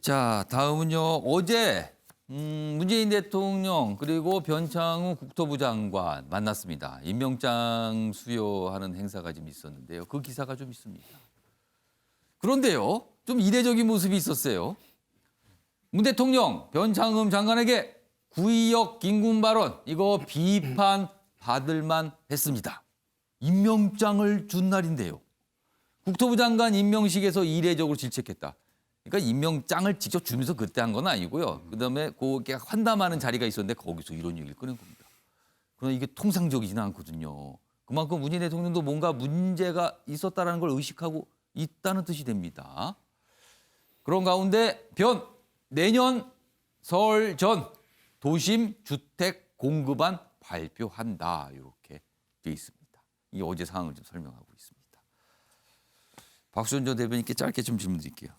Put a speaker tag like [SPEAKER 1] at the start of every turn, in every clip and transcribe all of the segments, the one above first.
[SPEAKER 1] 자, 다음은요. 어제 문재인 대통령 그리고 변창흠 국토부 장관 만났습니다. 임명장 수여하는 행사가 좀 있었는데요. 그 기사가 좀 있습니다. 그런데요. 좀 이례적인 모습이 있었어요. 문 대통령 변창흠 장관에게 구의역 긴군 발언 이거 비판받을 만했습니다. 임명장을 준 날인데요. 국토부 장관 임명식에서 이례적으로 질책했다. 그러니까 임명장을 직접 주면서 그때 한 건 아니고요. 그다음에 그게 환담하는 자리가 있었는데 거기서 이런 얘기를 꺼낸 겁니다. 그러나 이게 통상적이지는 않거든요. 그만큼 문재인 대통령도 뭔가 문제가 있었다라는 걸 의식하고 있다는 뜻이 됩니다. 그런 가운데 내년 설 전 도심 주택 공급안 발표한다. 이렇게 돼 있습니다. 이 어제 상황을 좀 설명하고 있습니다. 박수현 전 대변인께 짧게 좀 질문 드릴게요.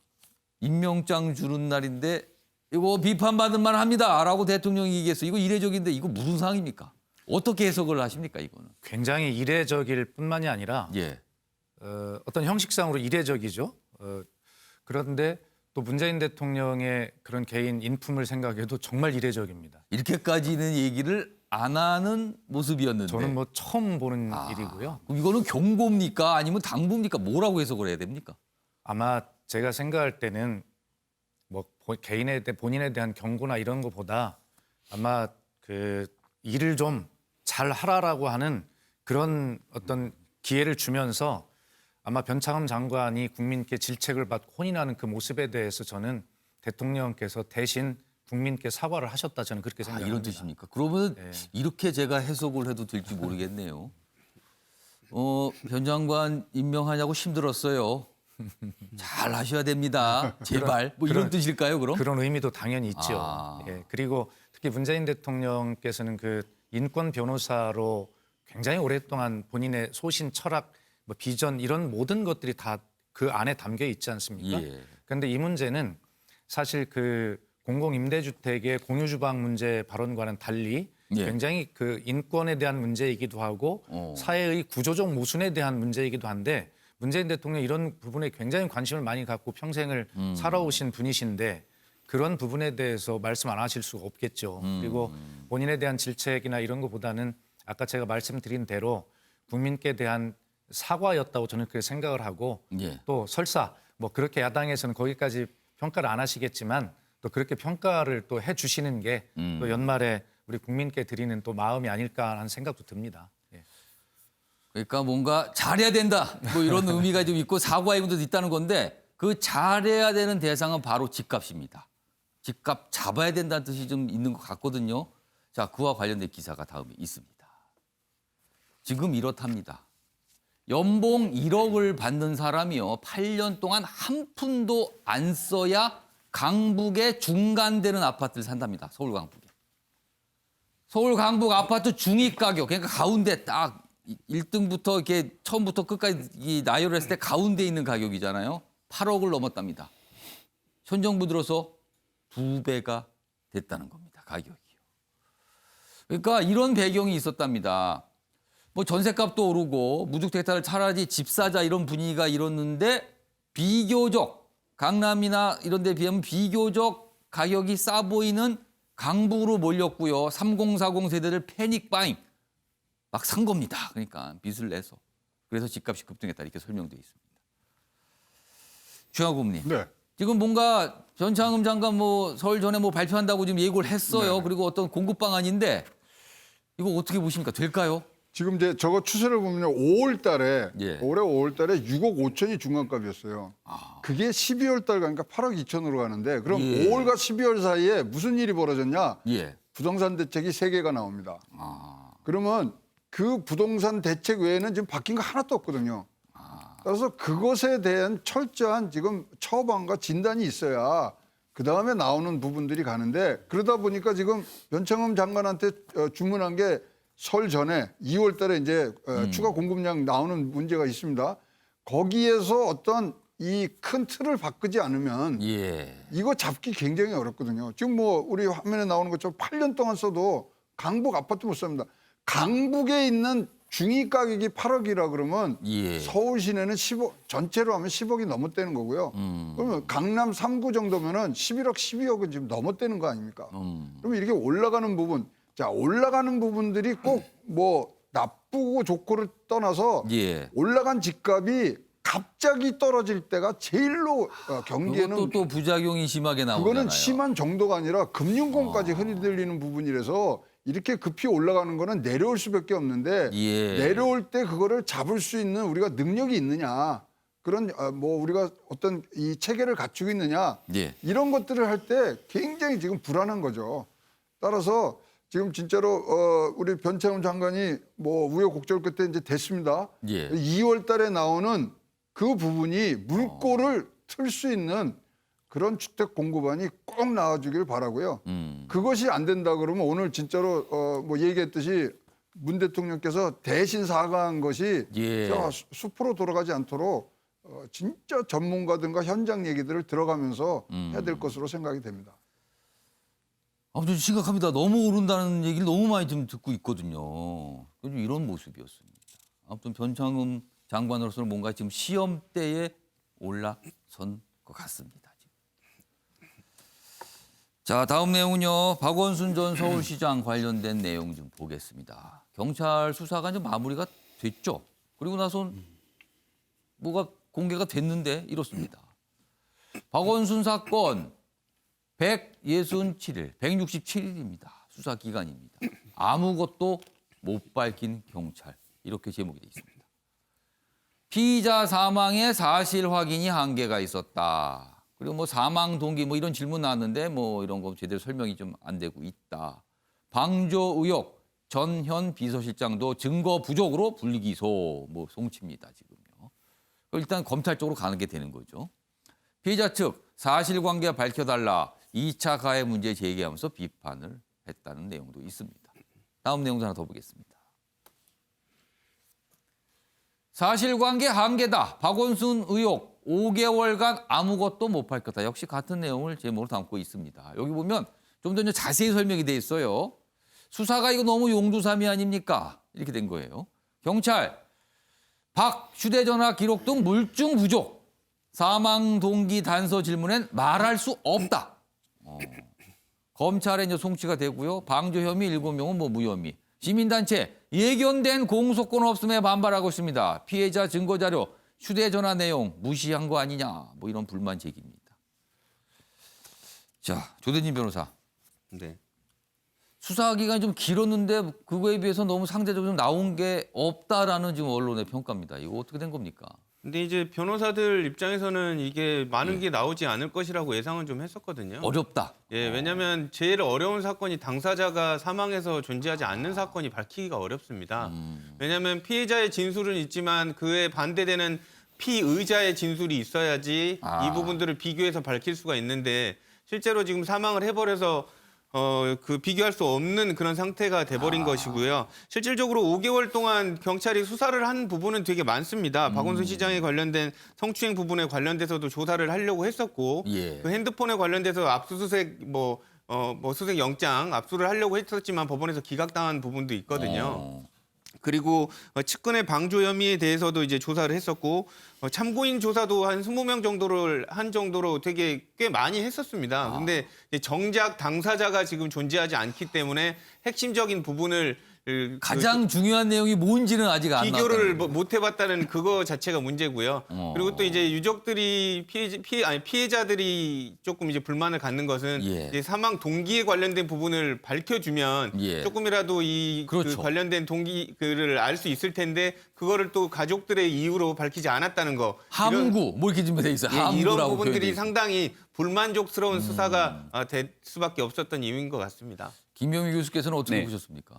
[SPEAKER 1] 임명장 주는 날인데 이거 비판받을 만합니다라고 대통령이 얘기했어. 이거 이례적인데 이거 무슨 상황입니까? 어떻게 해석을 하십니까 이거는?
[SPEAKER 2] 굉장히 이례적일 뿐만이 아니라
[SPEAKER 1] 예.
[SPEAKER 2] 어떤 형식상으로 이례적이죠. 그런데 또 문재인 대통령의 그런 개인 인품을 생각해도 정말 이례적입니다.
[SPEAKER 1] 이렇게까지는 얘기를 안 하는 모습이었는데.
[SPEAKER 2] 저는 뭐 처음 보는 일이고요.
[SPEAKER 1] 그럼 이거는 경고입니까? 아니면 당부입니까? 뭐라고 해석을 해야 됩니까?
[SPEAKER 2] 아마 제가 생각할 때는 뭐 본인에 대한 경고나 이런 것보다 아마 그 일을 좀 잘 하라라고 하는 그런 어떤 기회를 주면서 아마 변창흠 장관이 국민께 질책을 받고 혼인하는 그 모습에 대해서 저는 대통령께서 대신 국민께 사과를 하셨다 저는 그렇게 생각합니다.
[SPEAKER 1] 이런 뜻입니까? 그러면
[SPEAKER 2] 네.
[SPEAKER 1] 이렇게 제가 해석을 해도 될지 모르겠네요. 변 장관 임명하냐고 힘들었어요. 잘 하셔야 됩니다. 제발. 뭐 이런 뜻일까요, 그럼?
[SPEAKER 2] 그런 의미도 당연히 있죠.
[SPEAKER 1] 아.
[SPEAKER 2] 예, 그리고 특히 문재인 대통령께서는 그 인권 변호사로 굉장히 오랫동안 본인의 소신, 철학, 뭐 비전 이런 모든 것들이 다 그 안에 담겨 있지 않습니까?
[SPEAKER 1] 예.
[SPEAKER 2] 그런데 이 문제는 사실 그 공공임대주택의 공유주방 문제 발언과는 달리
[SPEAKER 1] 예.
[SPEAKER 2] 굉장히 그 인권에 대한 문제이기도 하고 사회의 구조적 모순에 대한 문제이기도 한데 문재인 대통령 이런 부분에 굉장히 관심을 많이 갖고 평생을 살아오신 분이신데 그런 부분에 대해서 말씀 안 하실 수가 없겠죠. 그리고 본인에 대한 질책이나 이런 것보다는 아까 제가 말씀드린 대로 국민께 대한 사과였다고 저는 그렇게 생각을 하고
[SPEAKER 1] 예.
[SPEAKER 2] 또 설사 뭐 그렇게 야당에서는 거기까지 평가를 안 하시겠지만 또 그렇게 평가를 또 해주시는 게 또 연말에 우리 국민께 드리는 또 마음이 아닐까 하는 생각도 듭니다. 예.
[SPEAKER 1] 그러니까 뭔가 잘해야 된다. 뭐 이런 의미가 좀 있고 사과의 의미도 있다는 건데 그 잘해야 되는 대상은 바로 집값입니다. 집값 잡아야 된다는 뜻이 좀 있는 것 같거든요. 자, 그와 관련된 기사가 다음에 있습니다. 지금 이렇답니다. 연봉 1억을 받는 사람이요. 8년 동안 한 푼도 안 써야 강북의 중간되는 아파트를 산답니다. 서울 강북에. 서울 강북 아파트 중위 가격, 그러니까 가운데 딱 1등부터 이렇게 처음부터 끝까지 나열을 했을 때 가운데 있는 가격이잖아요. 8억을 넘었답니다. 현 정부 들어서 2배가 됐다는 겁니다. 가격이요. 그러니까 이런 배경이 있었답니다. 뭐 전셋값도 오르고 무주택자를 차라리 집 사자 이런 분위기가 일었는데 비교적 강남이나 이런 데 비하면 비교적 가격이 싸 보이는 강북으로 몰렸고요. 3040 세대들 패닉 바잉 막 산 겁니다. 그러니까 빚을 내서. 그래서 집값이 급등했다 이렇게 설명되어 있습니다. 최영학 고문님.
[SPEAKER 3] 네.
[SPEAKER 1] 지금 뭔가 변창흠 장관 뭐 설 전에 뭐 발표한다고 지금 예고를 했어요.
[SPEAKER 3] 네.
[SPEAKER 1] 그리고 어떤 공급 방안인데 이거 어떻게 보십니까? 될까요?
[SPEAKER 3] 지금 이제 저거 추세를 보면요. 5월 달에
[SPEAKER 1] 예.
[SPEAKER 3] 올해 5월 달에 6억 5천이 중간값이었어요. 그게 12월 달 가니까 8억 2천으로 가는데 그럼
[SPEAKER 1] 예.
[SPEAKER 3] 5월과 12월 사이에 무슨 일이 벌어졌냐?
[SPEAKER 1] 예.
[SPEAKER 3] 부동산 대책이 3개가 나옵니다. 그러면 그 부동산 대책 외에는 지금 바뀐 거 하나도 없거든요. 그래서 그것에 대한 철저한 지금 처방과 진단이 있어야 그다음에 나오는 부분들이 가는데 그러다 보니까 지금 변창흠 장관한테 주문한 게 설 전에 2월 달에 이제 추가 공급량 나오는 문제가 있습니다. 거기에서 어떤 이 큰 틀을 바꾸지 않으면
[SPEAKER 1] 예.
[SPEAKER 3] 이거 잡기 굉장히 어렵거든요. 지금 뭐 우리 화면에 나오는 것처럼 8년 동안 써도 강북 아파트 못 삽니다. 강북에 있는 중위 가격이 8억이라 그러면
[SPEAKER 1] 예.
[SPEAKER 3] 서울 시내는 10억 전체로 하면 10억이 넘었다는 거고요. 그러면 강남 3구 정도면은 11억, 12억은 지금 넘었다는 거 아닙니까? 그러면 이렇게 올라가는 부분, 자 올라가는 부분들이 꼭 뭐 나쁘고 좋고를 떠나서
[SPEAKER 1] 예.
[SPEAKER 3] 올라간 집값이 갑자기 떨어질 때가 제일로 경기에는
[SPEAKER 1] 그것도 또 부작용이 심하게 나오잖아요.
[SPEAKER 3] 그거는 심한 정도가 아니라 금융권까지 흔들리는 부분이라서 이렇게 급히 올라가는 거는 내려올 수밖에 없는데
[SPEAKER 1] 예.
[SPEAKER 3] 내려올 때 그거를 잡을 수 있는 우리가 능력이 있느냐 그런 뭐 우리가 어떤 이 체계를 갖추고 있느냐
[SPEAKER 1] 예.
[SPEAKER 3] 이런 것들을 할 때 굉장히 지금 불안한 거죠. 따라서 지금 진짜로 우리 변창흠 장관이 뭐 우여곡절 끝에 이제 됐습니다.
[SPEAKER 1] 예.
[SPEAKER 3] 2월 달에 나오는 그 부분이 물꼬를 틀 수 있는 그런 주택 공급안이 꼭 나와주길 바라고요. 그것이 안 된다 그러면 오늘 진짜로 뭐 얘기했듯이 문 대통령께서 대신 사과한 것이
[SPEAKER 1] 예.
[SPEAKER 3] 숲으로 돌아가지 않도록 진짜 전문가들과 현장 얘기들을 들어가면서 해야 될 것으로 생각이 됩니다.
[SPEAKER 1] 아무튼 심각합니다. 너무 오른다는 얘기를 너무 많이 좀 듣고 있거든요. 그래서 이런 모습이었습니다. 아무튼 변창흠 장관으로서는 뭔가 지금 시험대에 올라선 것 같습니다. 지금. 자, 다음 내용은요. 박원순 전 서울시장 관련된 내용 좀 보겠습니다. 경찰 수사가 이제 마무리가 됐죠. 그리고 나서 뭐가 공개가 됐는데 이렇습니다. 박원순 사건 167일, 167일입니다. 수사 기간입니다. 아무것도 못 밝힌 경찰. 이렇게 제목이 되어 있습니다. 피의자 사망의 사실 확인이 한계가 있었다. 그리고 뭐 사망 동기 뭐 이런 질문 나왔는데 뭐 이런 거 제대로 설명이 좀 안 되고 있다. 방조 의혹 전현 비서실장도 증거 부족으로 불기소 뭐 송치입니다. 지금요. 일단 검찰 쪽으로 가는 게 되는 거죠. 피의자 측 사실관계 밝혀달라. 2차 가해 문제 제기하면서 비판을 했다는 내용도 있습니다. 다음 내용도 하나 더 보겠습니다. 사실관계 한계다. 박원순 의혹 5개월간 아무것도 못 밝혔다. 역시 같은 내용을 제목으로 담고 있습니다. 여기 보면 좀 더 자세히 설명이 돼 있어요. 수사가 이거 너무 용두사미 아닙니까? 이렇게 된 거예요. 경찰, 박 휴대전화 기록 등 물증 부족. 사망 동기 단서 질문엔 말할 수 없다. 검찰에 이제 송치가 되고요. 방조 혐의 7명은 뭐 무혐의. 시민단체 예견된 공소권 없음에 반발하고 있습니다. 피해자 증거자료, 휴대전화 내용 무시한 거 아니냐. 뭐 이런 불만 제기입니다. 자, 조대진 변호사.
[SPEAKER 4] 네.
[SPEAKER 1] 수사 기간이 좀 길었는데 그거에 비해서 너무 상대적으로 좀 나온 게 없다라는 지금 언론의 평가입니다. 이거 어떻게 된 겁니까?
[SPEAKER 4] 근데 이제 변호사들 입장에서는 이게 많은 게 나오지 않을 것이라고 예상은 좀 했었거든요.
[SPEAKER 1] 어렵다.
[SPEAKER 4] 예, 왜냐하면 제일 어려운 사건이 당사자가 사망해서 존재하지 않는 사건이 밝히기가 어렵습니다. 왜냐하면 피해자의 진술은 있지만 그에 반대되는 피의자의 진술이 있어야지 이 부분들을 비교해서 밝힐 수가 있는데 실제로 지금 사망을 해버려서 그 비교할 수 없는 그런 상태가 돼버린 것이고요. 실질적으로 5개월 동안 경찰이 수사를 한 부분은 되게 많습니다. 박원순 시장에 관련된 성추행 부분에 관련돼서도 조사를 하려고 했었고,
[SPEAKER 1] 예.
[SPEAKER 4] 그 핸드폰에 관련돼서 압수수색 수색 영장 압수를 하려고 했었지만 법원에서 기각당한 부분도 있거든요. 그리고 측근의 방조 혐의에 대해서도 이제 조사를 했었고 참고인 조사도 한 20명 정도를 한 정도로 되게 꽤 많이 했었습니다. 근데 정작 당사자가 지금 존재하지 않기 때문에 핵심적인 부분을
[SPEAKER 1] 가장 중요한 내용이 뭔지는 아직 안 나왔다.
[SPEAKER 4] 비교를 못 해봤다는 그거 자체가 문제고요. 그리고 또 이제 유족들이 피해자들이 조금 이제 불만을 갖는 것은
[SPEAKER 1] 예.
[SPEAKER 4] 이제 사망 동기에 관련된 부분을 밝혀주면
[SPEAKER 1] 예.
[SPEAKER 4] 조금이라도 이
[SPEAKER 1] 그렇죠.
[SPEAKER 4] 그 관련된 동기를 알 수 있을 텐데 그거를 또 가족들의 이유로 밝히지 않았다는 거.
[SPEAKER 1] 함구 뭐 이렇게 좀 돼 있어요.
[SPEAKER 4] 이런
[SPEAKER 1] 함구라고
[SPEAKER 4] 부분들이
[SPEAKER 1] 표현돼 있어요.
[SPEAKER 4] 상당히 불만족스러운 수사가 될 수밖에 없었던 이유인 것 같습니다.
[SPEAKER 1] 김병희 교수께서는 어떻게
[SPEAKER 5] 네.
[SPEAKER 1] 보셨습니까?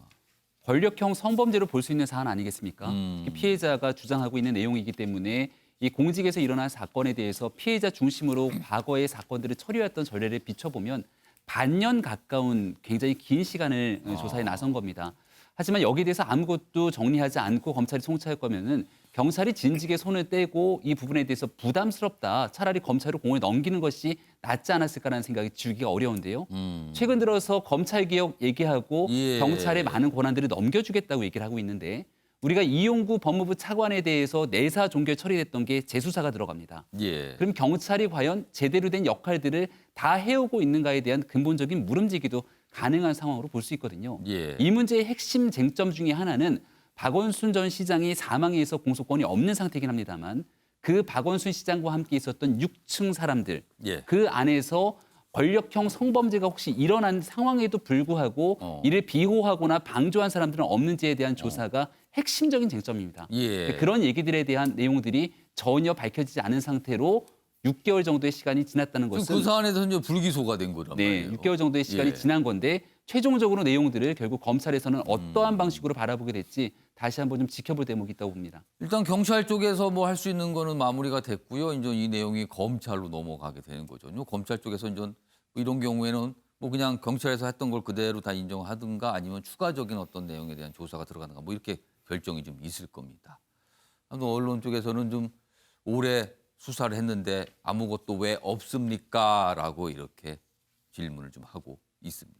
[SPEAKER 5] 권력형 성범죄로 볼 수 있는 사안 아니겠습니까? 피해자가 주장하고 있는 내용이기 때문에 이 공직에서 일어난 사건에 대해서 피해자 중심으로 과거의 사건들을 처리했던 전례를 비춰보면 반년 가까운 굉장히 긴 시간을 조사에 나선 겁니다. 하지만 여기에 대해서 아무것도 정리하지 않고 검찰이 송치할 거면은 경찰이 진직에 손을 떼고 이 부분에 대해서 부담스럽다. 차라리 검찰로 공을 넘기는 것이 낫지 않았을까라는 생각이 들기가 어려운데요. 최근 들어서 검찰개혁 얘기하고
[SPEAKER 1] 예.
[SPEAKER 5] 경찰의 많은 권한들을 넘겨주겠다고 얘기를 하고 있는데 우리가 이용구 법무부 차관에 대해서 내사 종결 처리됐던 게 재수사가 들어갑니다.
[SPEAKER 1] 예.
[SPEAKER 5] 그럼 경찰이 과연 제대로 된 역할들을 다 해오고 있는가에 대한 근본적인 물음제기도 가능한 상황으로 볼 수 있거든요.
[SPEAKER 1] 예.
[SPEAKER 5] 이 문제의 핵심 쟁점 중에 하나는 박원순 전 시장이 사망해서 공소권이 없는 상태이긴 합니다만 그 박원순 시장과 함께 있었던 6층 사람들
[SPEAKER 1] 예.
[SPEAKER 5] 그 안에서 권력형 성범죄가 혹시 일어난 상황에도 불구하고 이를 비호하거나 방조한 사람들은 없는지에 대한 조사가 핵심적인 쟁점입니다.
[SPEAKER 1] 예.
[SPEAKER 5] 그런 얘기들에 대한 내용들이 전혀 밝혀지지 않은 상태로 6개월 정도의 시간이 지났다는 것은
[SPEAKER 1] 그 사안에서 이제 불기소가 된 거란
[SPEAKER 5] 네,
[SPEAKER 1] 말이에요.
[SPEAKER 5] 6개월 정도의 시간이
[SPEAKER 1] 예.
[SPEAKER 5] 지난 건데 최종적으로 내용들을 결국 검찰에서는 어떠한 방식으로 바라보게 될지 다시 한번 좀 지켜볼 대목이 있다고 봅니다.
[SPEAKER 1] 일단 경찰 쪽에서 뭐 할 수 있는 거는 마무리가 됐고요. 이제 이 내용이 검찰로 넘어가게 되는 거죠. 검찰 쪽에서 이제 이런 경우에는 뭐 그냥 경찰에서 했던 걸 그대로 다 인정하든가 아니면 추가적인 어떤 내용에 대한 조사가 들어가는가 뭐 이렇게 결정이 좀 있을 겁니다. 아무튼 언론 쪽에서는 좀 오래 수사를 했는데 아무것도 왜 없습니까? 라고 이렇게 질문을 좀 하고 있습니다.